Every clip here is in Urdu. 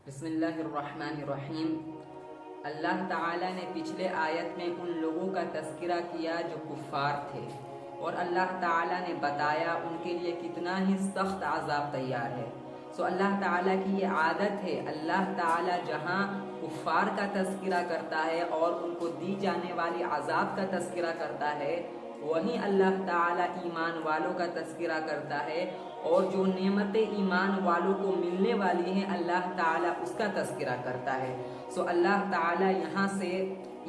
بسم اللہ الرحمن الرحیم۔ اللہ تعالیٰ نے پچھلے آیت میں ان لوگوں کا تذکرہ کیا جو کفار تھے، اور اللہ تعالیٰ نے بتایا ان کے لیے کتنا ہی سخت عذاب تیار ہے۔ اللہ تعالیٰ کی یہ عادت ہے، اللہ تعالیٰ جہاں کفار کا تذکرہ کرتا ہے اور ان کو دی جانے والی عذاب کا تذکرہ کرتا ہے، وہیں اللہ تعالیٰ ایمان والوں کا تذکرہ کرتا ہے، اور جو نعمتیں ایمان والوں کو ملنے والی ہیں اللہ تعالیٰ اس کا تذکرہ کرتا ہے۔ اللہ تعالیٰ یہاں سے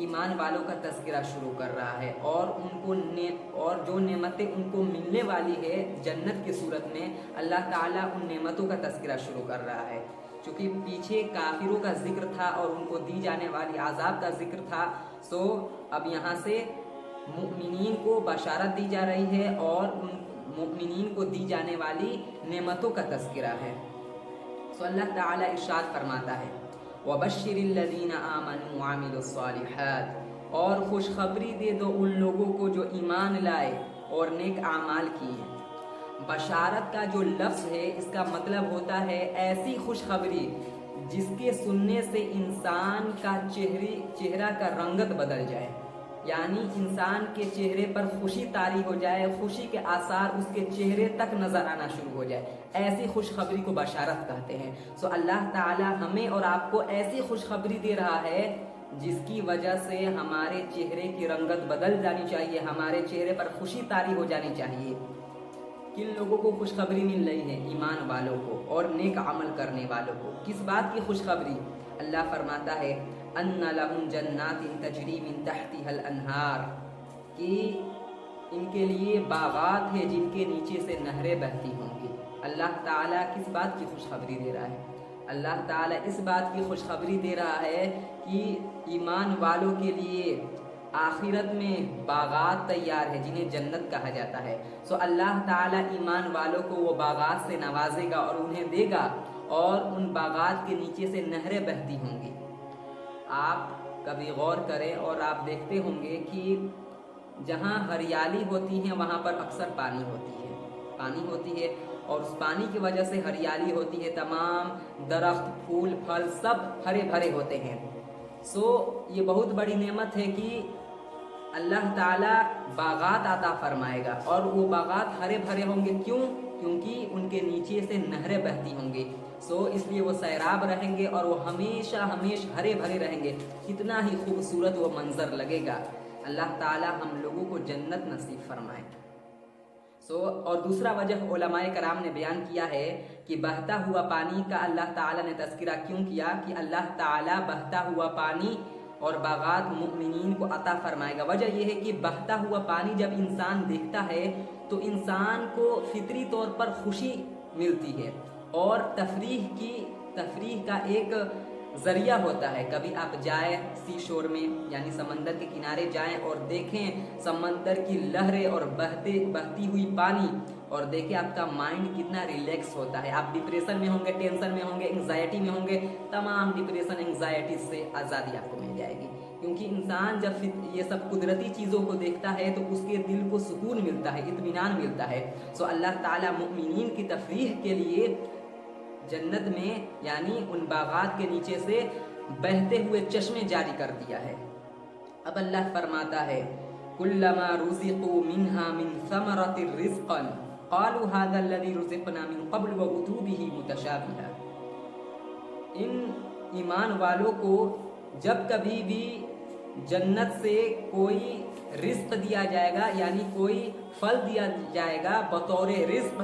ایمان والوں کا تذکرہ شروع کر رہا ہے، اور جو نعمتیں ان کو ملنے والی ہے جنت کی صورت میں، اللہ تعالیٰ ان نعمتوں کا تذکرہ شروع کر رہا ہے۔ چونکہ پیچھے کافروں کا ذکر تھا اور ان کو دی جانے والی عذاب کا ذکر تھا، اب یہاں سے مؤمنین کو بشارت دی جا رہی ہے اور ان مؤمنین کو دی جانے والی نعمتوں کا تذکرہ ہے۔ اللہ تعالیٰ ارشاد فرماتا ہے، وَبَشِّرِ الَّذِينَ آمَنُوا وَعَمِلُوا الصَّالِحَاتِ، اور خوشخبری دے دو ان لوگوں کو جو ایمان لائے اور نیک اعمال کیے۔ بشارت کا جو لفظ ہے اس کا مطلب ہوتا ہے ایسی خوشخبری جس کے سننے سے انسان کا چہرہ کا رنگت بدل جائے، یعنی انسان کے چہرے پر خوشی طاری ہو جائے، خوشی کے آثار اس کے چہرے تک نظر آنا شروع ہو جائے، ایسی خوشخبری کو بشارت کہتے ہیں۔ اللہ تعالی ہمیں اور آپ کو ایسی خوشخبری دے رہا ہے جس کی وجہ سے ہمارے چہرے کی رنگت بدل جانی چاہیے، ہمارے چہرے پر خوشی طاری ہو جانی چاہیے۔ کن لوگوں کو خوشخبری مل رہی ہے؟ ایمان والوں کو اور نیک عمل کرنے والوں کو۔ کس بات کی خوشخبری؟ اللہ فرماتا ہے، ان لہم جنات تجری من تحتها الانہار، کہ ان کے لیے باغات ہیں جن کے نیچے سے نہریں بہتی ہوں گی۔ اللہ تعالیٰ کس بات کی خوشخبری دے رہا ہے؟ اللہ تعالیٰ اس بات کی خوشخبری دے رہا ہے کہ ایمان والوں کے لیے آخرت میں باغات تیار ہے جنہیں جنت کہا جاتا ہے۔ اللہ تعالیٰ ایمان والوں کو وہ باغات سے نوازے گا اور انہیں دے گا، اور ان باغات کے نیچے سے نہریں بہتی ہوں گی۔ آپ کبھی غور کریں اور آپ دیکھتے ہوں گے کہ جہاں ہریالی ہوتی ہے وہاں پر اکثر پانی ہوتی ہے، اور اس پانی کی وجہ سے ہریالی ہوتی ہے، تمام درخت، پھول، پھل سب ہرے بھرے ہوتے ہیں۔ یہ بہت بڑی نعمت ہے کہ اللہ تعالیٰ باغات عطا فرمائے گا، اور وہ باغات ہرے بھرے ہوں گے۔ کیونکہ ان کے نیچے سے نہریں بہتی ہوں گی، اس لیے وہ سیراب رہیں گے اور وہ ہمیشہ ہرے بھرے رہیں گے۔ کتنا ہی خوبصورت وہ منظر لگے گا۔ اللہ تعالیٰ ہم لوگوں کو جنت نصیب فرمائے۔ اور دوسرا وجہ علماء کرام نے بیان کیا ہے کہ بہتا ہوا پانی کا اللہ تعالیٰ نے تذکرہ کیوں کیا، کہ اللہ تعالیٰ بہتا ہوا پانی اور باغات مؤمنین کو عطا فرمائے گا۔ وجہ یہ ہے کہ بہتا ہوا پانی جب انسان دیکھتا ہے تو انسان کو فطری طور پر خوشی ملتی ہے، اور تفریح کا ایک ذریعہ ہوتا ہے۔ کبھی آپ جائیں سی شور میں، یعنی سمندر کے کنارے جائیں اور دیکھیں سمندر کی لہریں اور بہتی ہوئی پانی، اور دیکھیں آپ کا مائنڈ کتنا ریلیکس ہوتا ہے۔ آپ ڈپریشن میں ہوں گے، ٹینشن میں ہوں گے، انگزائٹی میں ہوں گے، تمام ڈپریشن انگزائٹی سے آزادی آپ کو مل جائے گی۔ کیونکہ انسان جب یہ سب قدرتی چیزوں کو دیکھتا ہے تو اس کے دل کو سکون ملتا ہے، اطمینان ملتا ہے۔ اللہ تعالیٰ مؤمنین کی تفریح کے لیے جنت میں، یعنی ان باغات کے نیچے سے بہتے ہوئے چشمے جاری کر دیا ہے۔ اب اللہ فرماتا ہے، كُلَّمَا رُزِقُوا مِنْهَا مِنْ ثَمَرَةٍ رِزْقًا قَالُوا هَذَا الَّذِي رُزِقْنَا مِنْ قَبْلُ وَأُتُوا بِهِ مُتَشَابِهًا۔ ان ایمان والوں کو جب کبھی بھی جنت سے کوئی رزق دیا جائے گا، یعنی کوئی پھل دیا جائے گا بطور رزق،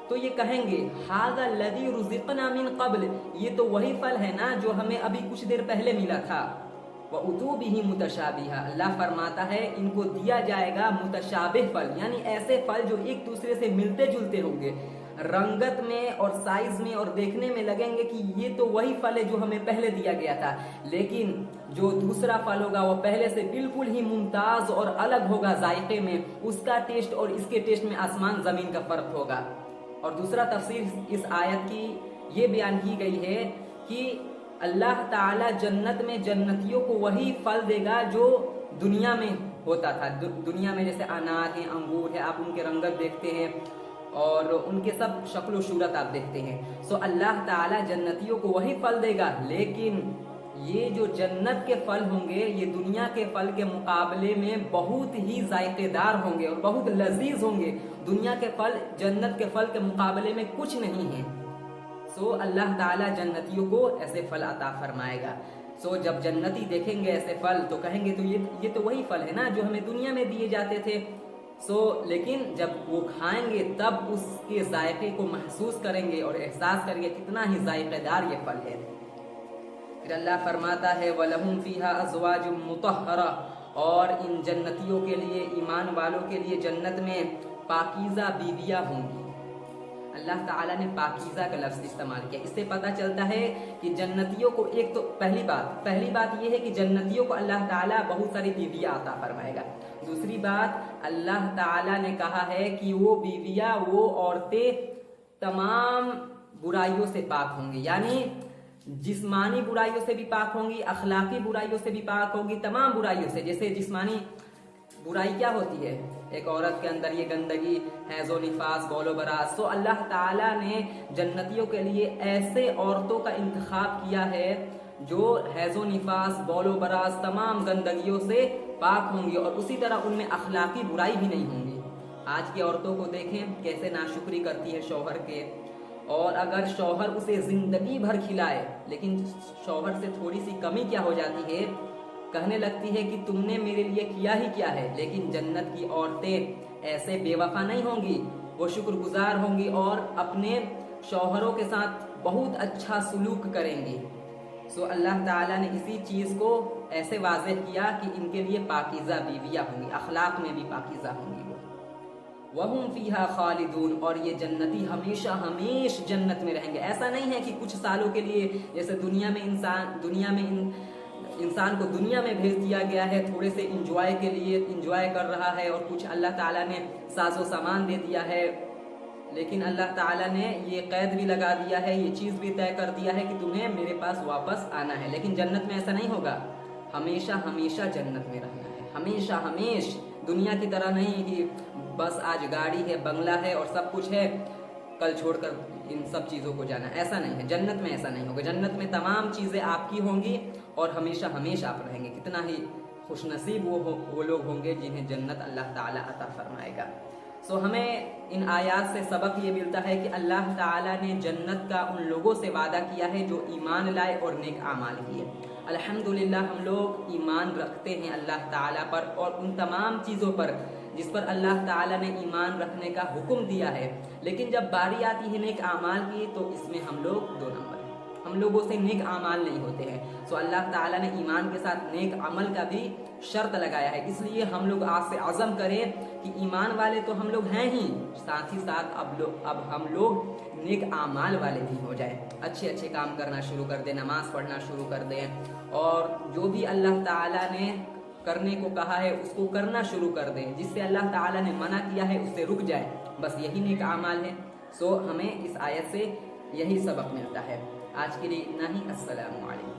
تو یہ کہیں گے، هَذَا الَّذِي رُزِقْنَا مِنْ قَبْلِ، یہ تو وہی پھل ہے نا جو ہمیں ابھی کچھ دیر پہلے ملا تھا۔ وَأُتُوا بِهِ مُتَشَابِهًا، اللہ فرماتا ہے ان کو دیا جائے گا متشابہ پھل، یعنی ایسے پھل جو ایک دوسرے سے ملتے جلتے ہوں گے، رنگت میں اور سائز میں، اور دیکھنے میں لگیں گے کہ یہ تو وہی پھل ہے جو ہمیں پہلے دیا گیا تھا، لیکن جو دوسرا پھل ہوگا وہ پہلے سے بالکل ہی ممتاز اور الگ ہوگا ذائقے میں، اس کا ٹیسٹ اور اس کے ٹیسٹ میں آسمان زمین کا فرق ہوگا۔ اور دوسرا تفسیر اس آیت کی یہ بیان کی گئی ہے کہ اللہ تعالیٰ جنت میں جنتیوں کو وہی پھل دے گا جو دنیا میں ہوتا تھا۔ دنیا میں جیسے انار ہے، انگور ہے، آپ ان کے رنگت دیکھتے ہیں، اور ان کے سب شکل و صورت آپ دیکھتے ہیں. سو اللہ تعالیٰ جنتیوں کو وہی پھل دے گا، لیکن یہ جو جنت کے پھل ہوں گے یہ دنیا کے پھل کے مقابلے میں بہت ہی ذائقے دار ہوں گے اور بہت لذیذ ہوں گے. دنیا کے پھل جنت کے پھل کے مقابلے میں کچھ نہیں ہیں. سو اللہ تعالیٰ جنتیوں کو ایسے پھل عطا فرمائے گا. سو جب جنتی دیکھیں گے ایسے پھل تو کہیں گے تو یہ تو وہی پھل ہے نا جو ہمیں دنیا میں دیے جاتے تھے. سو لیکن جب وہ کھائیں گے تب اس کے ذائقے کو محسوس کریں گے اور احساس کریں گے کتنا ہی ذائقے دار یہ پھل ہے. پھر اللہ فرماتا ہے وَلَهُمْ فِيهَا أَزْوَاجٌ مُطَهَّرَةٌ، اور ان جنتیوں کے لیے، ایمان والوں کے لیے جنت میں پاکیزہ بیویاں ہوں گی. اللہ تعالیٰ نے پاکیزہ کا لفظ استعمال کیا. اس سے پتہ چلتا ہے کہ جنتیوں کو ایک تو پہلی بات یہ ہے کہ جنتیوں کو اللہ تعالیٰ بہت ساری بیویاں عطا فرمائے گا. دوسری بات اللہ تعالیٰ نے کہا ہے کہ وہ بیویاں، وہ عورتیں تمام برائیوں سے پاک ہوں گی، یعنی جسمانی برائیوں سے بھی پاک ہوں گی، اخلاقی برائیوں سے بھی پاک ہوں گی، تمام برائیوں سے. جیسے جسمانی برائی کیا ہوتی ہے؟ ایک عورت کے اندر یہ گندگی، حیض و نفاس، بول و براز. سو اللہ تعالیٰ نے جنتیوں کے لیے ایسے عورتوں کا انتخاب کیا ہے جو حیض و نفاس، بول و براز، تمام گندگیوں سے پاک ہوں گی، اور اسی طرح ان میں اخلاقی برائی بھی نہیں ہوں گی. آج کی عورتوں کو دیکھیں کیسے ناشکری کرتی ہے شوہر کے، اور اگر شوہر اسے زندگی بھر کھلائے لیکن شوہر سے تھوڑی سی کمی کیا ہو جاتی ہے، کہنے لگتی ہے کہ تم نے میرے لیے کیا ہی کیا ہے. لیکن جنت کی عورتیں ایسے بے وفا نہیں ہوں گی، وہ شکر گزار ہوں گی اور اپنے شوہروں کے ساتھ بہت اچھا سلوک کریں گی. سو اللہ تعالیٰ نے اسی چیز کو ایسے واضح کیا کہ ان کے لیے پاکیزہ بیویاں ہوں گی، اخلاق میں بھی پاکیزہ ہوں گی. وَهُمْ فِيهَا خَالِدُونَ، اور یہ جنتی ہمیشہ ہمیش جنت میں رہیں گے. ایسا نہیں ہے کہ کچھ سالوں کے لیے، جیسے دنیا میں انسان کو دنیا میں بھیج دیا گیا ہے تھوڑے سے انجوائے کے لیے، انجوائے کر رہا ہے، اور کچھ اللہ تعالیٰ نے ساز و سامان دے دیا ہے. لیکن اللہ تعالیٰ نے یہ قید بھی لگا دیا ہے، یہ چیز بھی طے کر دیا ہے کہ تمہیں میرے پاس واپس آنا ہے. لیکن جنت میں ایسا نہیں ہوگا، ہمیشہ ہمیشہ جنت میں رہنا ہے، ہمیشہ ہمیش. دنیا کی طرح نہیں کہ بس آج گاڑی ہے، بنگلہ ہے اور سب کچھ ہے، کل چھوڑ کر ان سب چیزوں کو جانا. ایسا نہیں ہے، جنت میں ایسا نہیں ہوگا. جنت میں تمام چیزیں آپ کی ہوں گی اور ہمیشہ ہمیشہ آپ رہیں گے. کتنا ہی خوش نصیب وہ لوگ ہوں گے جنہیں جنت اللہ تعالیٰ عطا فرمائے گا. سو ہمیں ان آیات سے سبق یہ ملتا ہے کہ اللہ تعالیٰ نے جنت کا ان لوگوں سے وعدہ کیا ہے جو ایمان لائے اور نیک اعمال کیے. الحمدللہ ہم لوگ ایمان رکھتے ہیں اللہ تعالیٰ پر اور ان تمام چیزوں پر جس پر اللہ تعالیٰ نے ایمان رکھنے کا حکم دیا ہے. لیکن جب باری آتی ہے نیک اعمال کی تو اس میں ہم لوگ 2 نمبر ہیں، ہم لوگوں سے نیک اعمال نہیں ہوتے ہیں. سو اللہ تعالیٰ نے ایمان کے ساتھ نیک عمل کا بھی شرط لگایا ہے. اس لیے ہم لوگ آج سے عزم کریں کہ ایمان والے تو ہم لوگ ہیں ہی، ساتھ ہی ساتھ اب ہم لوگ نیک اعمال والے بھی ہو جائیں، اچھے اچھے کام کرنا شروع کر دیں، نماز پڑھنا شروع کر دیں، اور جو بھی اللہ تعالیٰ نے کرنے کو کہا ہے اس کو کرنا شروع کر دیں. جس سے اللہ تعالیٰ نے منع کیا ہے اس سے رک جائے، بس یہی نیک اعمال ہے. سو ہمیں اس آیت سے یہی سبق ملتا ہے. آج کے لیے اتنا ہی. السلام علیکم.